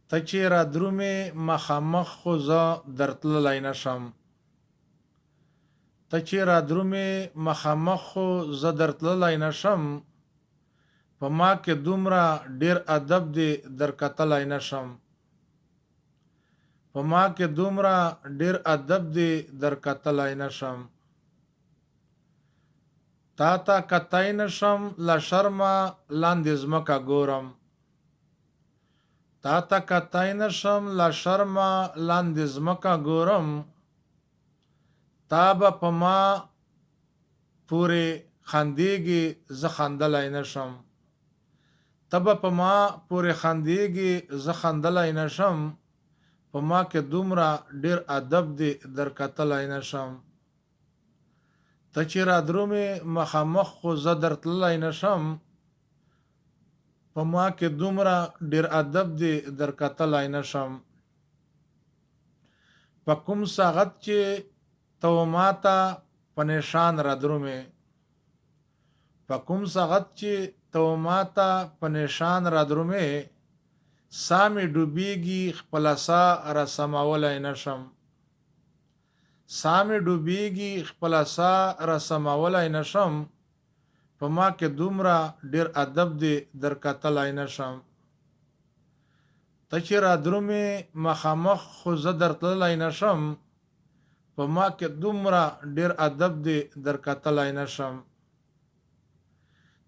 ته چې را درومې مخامخ خو زه درتللی نشم. ته چې را درومې مخامخ خو زه درتللی نشم. په ما کې دومره ډیر ادب دی درکتلی نشم. په ما کې دومره ډیر ادب دی درکتلی نشم. تا ته کتای نشم له شرمه لاندې ځمکه ګورم. تا ته کتای نشم له شرمه لاندې ځمکه ګورم. تا به په ما پورې خندېږي زه خندلی نشم. ته به په ما پورې خندېږي زه خندلی نشم. په ما کې دومره ډیر ادب دی درکتلی نشم. ته چې را درومې مخامخ خو زه درتللی نشم. په ما کې دومره ډیر ادب دی درکتلی نشم. په کوم ساعت چې ته ماته په نشان را درومې. په کوم ساعت چې ته ماته په نشان را درومې. سا مې ډوبېږي خپله سا را سمولی نشم. سا مې ډوبېږي خپله سا را سمولی نشم. په ما کې دومره ډیر ادب دی درکتلی نشم. ته چې را درومې مخامخ خو زه درتللی نشم. په ما کې دومره ډیر ادب دی درکتلی نشم.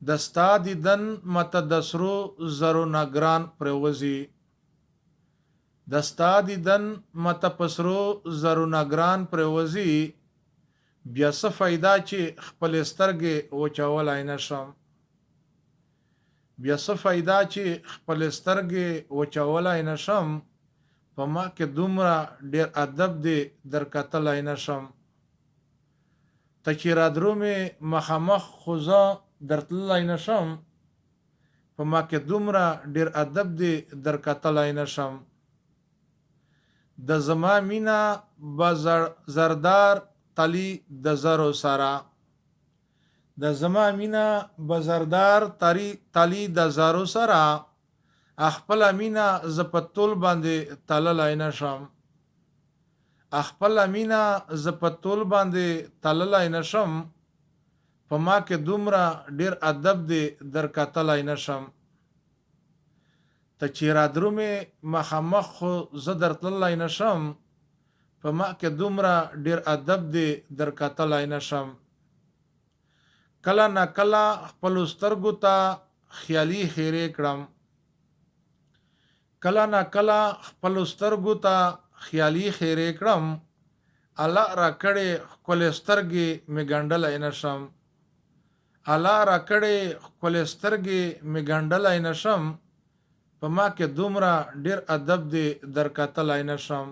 د ستا دیدن مته د سرو زرو نه ګران پرېوځي. د ستا دیدن مته په سرو زرو نه ګران پرېوځي. بیا څه فایده چې خپلې سترګې وچولی نشم. بیا څه فایده چې خپلې سترګې وچولی نشم. په ما کې دومره ډیر ادب دی درکتلی نشم. ته چې را درومې مخامخ خو زه درتللی نشم. په ما کې دومره ډیر ادب دی درکتلی نشم. د زما مینه به زردار تلی د زرو سره. د زما مینه به زردار تلی د زرو سره. خپله مینه زه په تول باندې تللی نشم. خپله مینه زه په تول باندې تللی نشم. په ما کې دومره ډیر ادب دی درکتلی نشم. ته چې را درومې مخامخ خو زه درتللی نشم. په ما کې دومره ډیر ادب دی درکتلی نشم. کله نه کله خپلو سترګو ته خیالي خیرې کړم. کله نه کله خپلو سترګو ته خیالي خیرې کړم. الله را کړې ښکلې سترګې مې ګنډلی نشم. الله را کړې ښکلې سترګې مې ګنډلی نشم. په ما کې دومره ډیر ادب دی درکتلی نشم.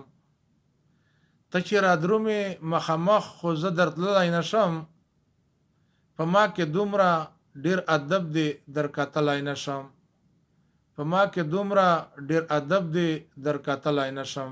ته چې را درومې مخامخ خو زه درتللی نشم. په ما کې دومره ډیر ادب دی درکتلی نشم. په ما کې دومره ډیر ادب دی درکتلی نشم.